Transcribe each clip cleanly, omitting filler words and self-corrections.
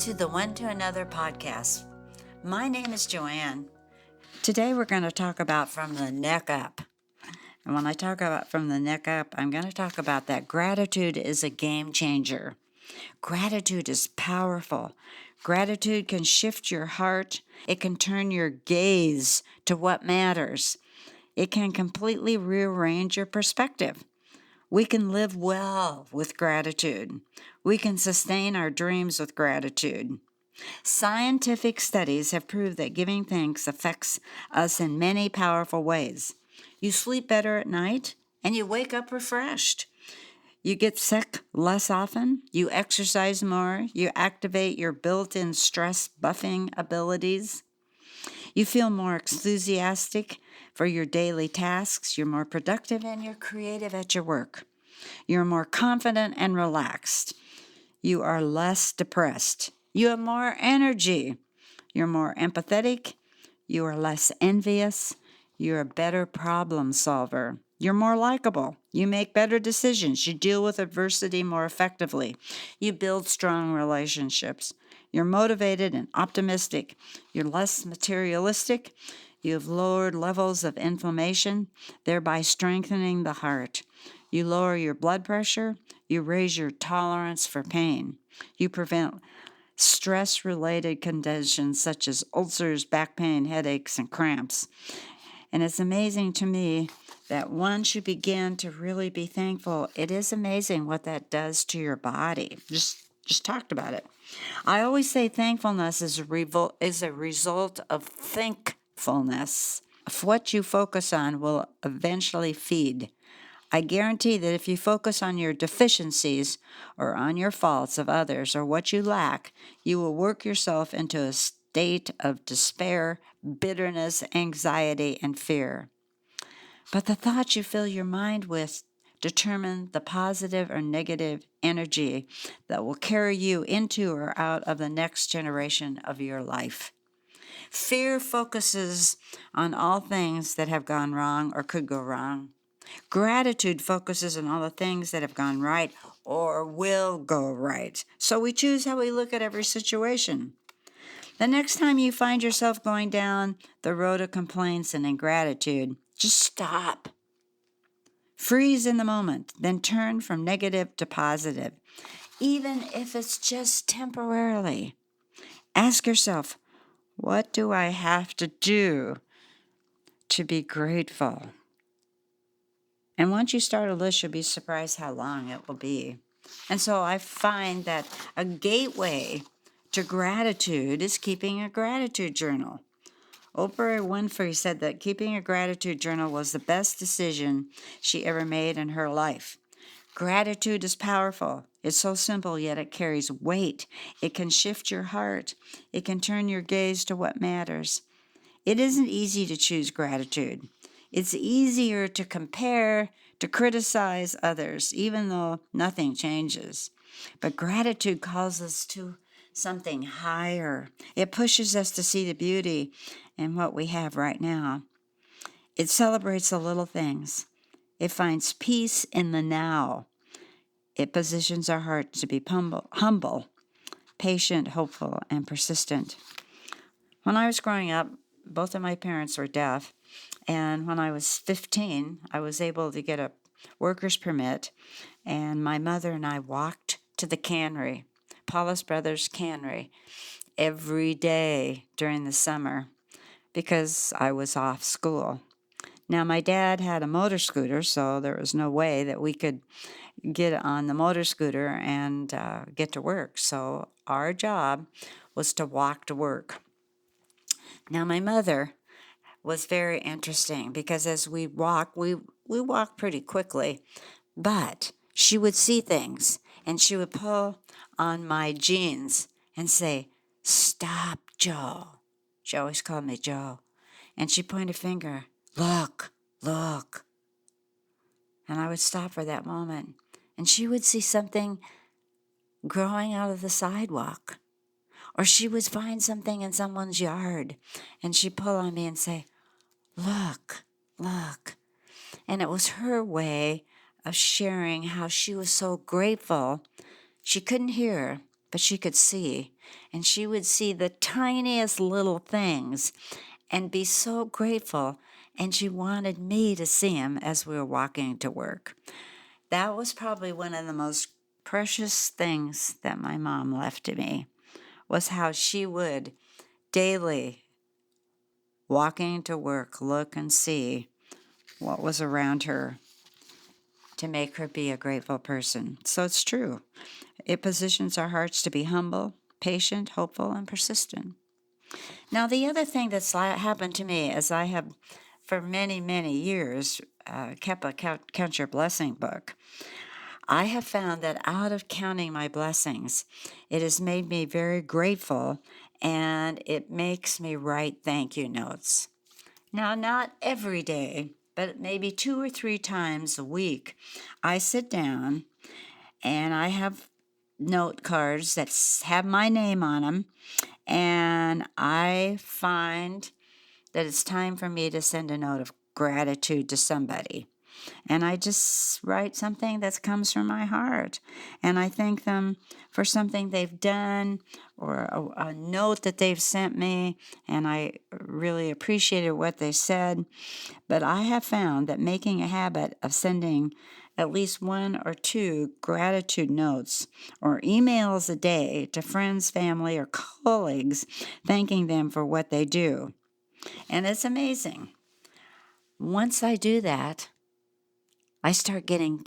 to the One to Another podcast. My name is Joanne. Today we're going to talk about from the neck up. And when I talk about from the neck up, I'm going to talk about that gratitude is a game changer. Gratitude is powerful. Gratitude can shift your heart. It can turn your gaze to what matters. It can completely rearrange your perspective. We can live well with gratitude. We can sustain our dreams with gratitude. Scientific studies have proved that giving thanks affects us in many powerful ways. You sleep better at night and you wake up refreshed. You get sick less often, you exercise more, you activate your built-in stress buffing abilities. You feel more enthusiastic for your daily tasks, you're more productive, and you're creative at your work. You're more confident and relaxed. You are less depressed. You have more energy. You're more empathetic. You are less envious. You're a better problem solver. You're more likable. You make better decisions. You deal with adversity more effectively. You build strong relationships. You're motivated and optimistic. You're less materialistic. You have lowered levels of inflammation, thereby strengthening the heart. You lower your blood pressure. You raise your tolerance for pain. You prevent stress-related conditions such as ulcers, back pain, headaches, and cramps. And it's amazing to me that once you begin to really be thankful, it is amazing what that does to your body. Just talked about it. I always say thankfulness is a result of thinkfulness. What you focus on will eventually feed. I guarantee that if you focus on your deficiencies or on your faults of others or what you lack, you will work yourself into a state of despair, bitterness, anxiety, and fear. But the thoughts you fill your mind with determine the positive or negative energy that will carry you into or out of the next generation of your life. Fear focuses on all things that have gone wrong or could go wrong. Gratitude focuses on all the things that have gone right or will go right. So we choose how we look at every situation. The next time you find yourself going down the road of complaints and ingratitude, just stop. Freeze in the moment, then turn from negative to positive, even if it's just temporarily. Ask yourself, what do I have to do to be grateful? And once you start a list, you'll be surprised how long it will be. And so I find that a gateway to gratitude is keeping a gratitude journal. Oprah Winfrey said that keeping a gratitude journal was the best decision she ever made in her life. Gratitude is powerful. It's so simple, yet it carries weight. It can shift your heart. It can turn your gaze to what matters. It isn't easy to choose gratitude. It's easier to compare, to criticize others, even though nothing changes. But gratitude calls us to something higher. It pushes us to see the beauty in what we have right now. It celebrates the little things. It finds peace in the now. It positions our heart to be humble, patient, hopeful, and persistent. When I was growing up, both of my parents were deaf. And when I was 15, I was able to get a worker's permit, and my mother and I walked to the cannery, Paulus Brothers Cannery, every day during the summer because I was off school. Now, my dad had a motor scooter, so there was no way that we could get on the motor scooter and get to work. So our job was to walk to work. Now, my mother was very interesting because as we walked pretty quickly, but she would see things and she would pull on my jeans and say, "Stop, Joe." She always called me Joe. And she pointed a finger, "Look, look." And I would stop for that moment. And she would see something growing out of the sidewalk. Or she would find something in someone's yard and she'd pull on me and say, "Look, look." And it was her way of sharing how she was so grateful. She couldn't hear, but she could see. and she would see the tiniest little things and be so grateful. And she wanted me to see them as we were walking to work. That was probably one of the most precious things that my mom left to me, was how she would daily, walking to work, look and see what was around her to make her be a grateful person. So it's true. It positions our hearts to be humble, patient, hopeful, and persistent. Now, the other thing that's happened to me is I have, for many, many years, kept a Count Your Blessing book. I have found that out of counting my blessings, it has made me very grateful, and it makes me write thank you notes. Now, not every day, but maybe 2 or 3 times a week, I sit down and I have note cards that have my name on them, and I find that it's time for me to send a note of gratitude to somebody. And I just write something that comes from my heart. And I thank them for something they've done or a note that they've sent me. And I really appreciated what they said. But I have found that making a habit of sending at least 1 or 2 gratitude notes or emails a day to friends, family, or colleagues, thanking them for what they do. And it's amazing. Once I do that, I start getting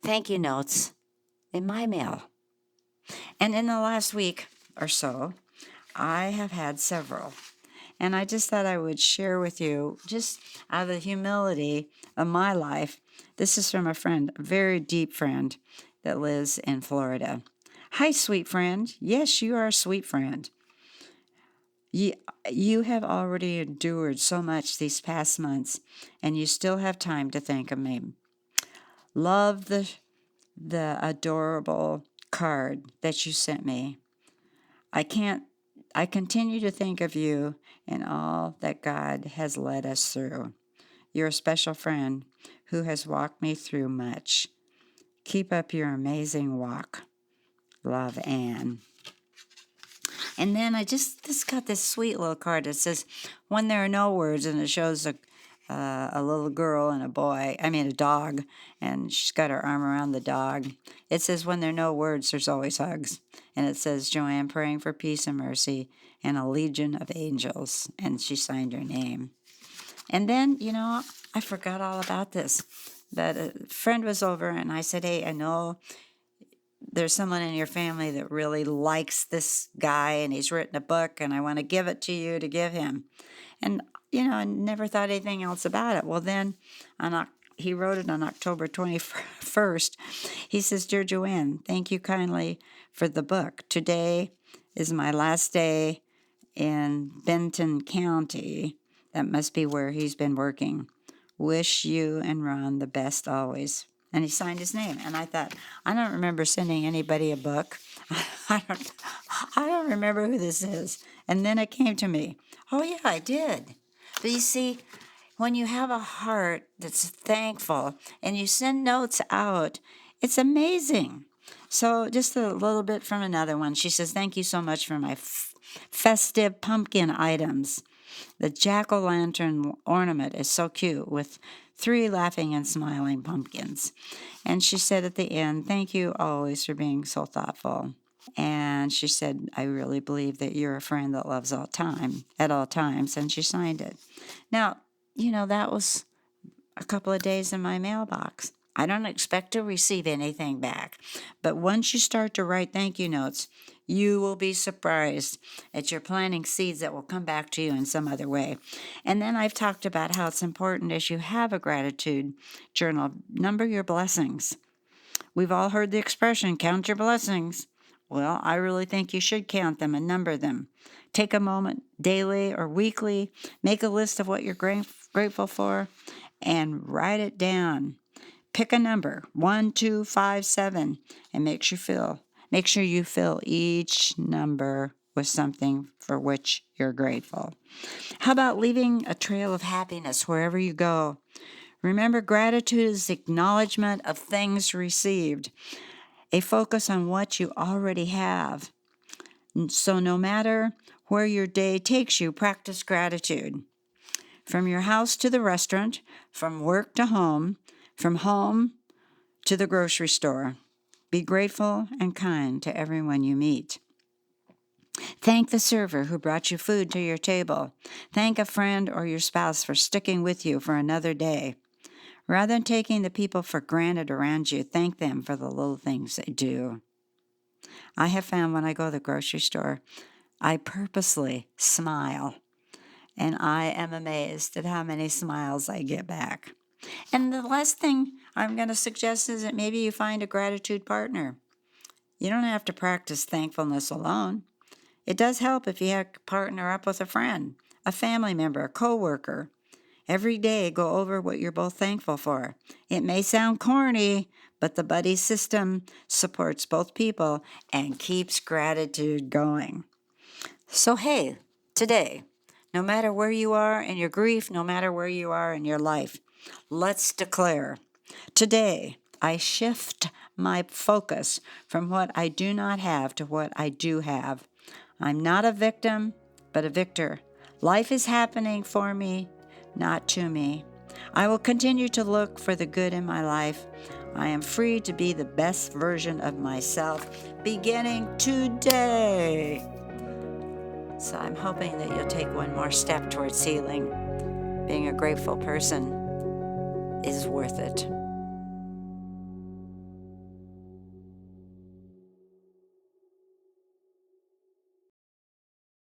thank you notes in my mail. And in the last week or so, I have had several. And I just thought I would share with you, just out of the humility of my life. This is from a friend, a very deep friend that lives in Florida. Hi, sweet friend. Yes, you are a sweet friend. You have already endured so much these past months, and you still have time to think of me. Love the adorable card that you sent me. I continue to think of you and all that God has led us through. You're a special friend who has walked me through much. Keep up your amazing walk. Love, Anne. And then I just got this sweet little card that says, when there are no words, and it shows a little girl and a dog, and she's got her arm around the dog. It says, when there are no words, there's always hugs. And it says, Joanne praying for peace and mercy and a legion of angels. And she signed her name. And then, I forgot all about this. But a friend was over, and I said, hey, I know there's someone in your family that really likes this guy, and he's written a book, and I want to give it to you to give him. And, I never thought anything else about it. Well, then he wrote it on October 21st. He says, Dear Joanne, thank you kindly for the book. Today is my last day in Benton County. That must be where he's been working. Wish you and Ron the best always. And he signed his name. And I thought, I don't remember sending anybody a book. I don't remember who this is. And then it came to me. Oh, yeah, I did. But you see, when you have a heart that's thankful and you send notes out, it's amazing. So just a little bit from another one. She says, thank you so much for my festive pumpkin items. The jack-o'-lantern ornament is so cute with 3 laughing and smiling pumpkins. And she said at the end, thank you always for being so thoughtful. And she said, I really believe that you're a friend that loves at all times. And she signed it. Now, that was a couple of days in my mailbox. I don't expect to receive anything back. But once you start to write thank you notes, you will be surprised that you're planting seeds that will come back to you in some other way. And then I've talked about how it's important as you have a gratitude journal, number your blessings. We've all heard the expression, count your blessings. Well, I really think you should count them and number them. Take a moment daily or weekly, make a list of what you're grateful for, and write it down. Pick a number, 1, 2, 5, 7, and make sure you fill each number with something for which you're grateful. How about leaving a trail of happiness wherever you go? Remember, gratitude is acknowledgement of things received, a focus on what you already have. So no matter where your day takes you, practice gratitude. From your house to the restaurant, from work to home, from home to the grocery store. Be grateful and kind to everyone you meet. Thank the server who brought you food to your table. Thank a friend or your spouse for sticking with you for another day. Rather than taking the people for granted around you, thank them for the little things they do. I have found when I go to the grocery store, I purposely smile, and I am amazed at how many smiles I get back. And the last thing I'm going to suggest is that maybe you find a gratitude partner. You don't have to practice thankfulness alone. It does help if you partner up with a friend, a family member, a coworker. Every day, go over what you're both thankful for. It may sound corny, but the buddy system supports both people and keeps gratitude going. So, hey, today, no matter where you are in your grief, no matter where you are in your life, let's declare, today, I shift my focus from what I do not have to what I do have. I'm not a victim, but a victor. Life is happening for me, not to me. I will continue to look for the good in my life. I am free to be the best version of myself beginning today. So I'm hoping that you'll take one more step towards healing. Being a grateful person is worth it.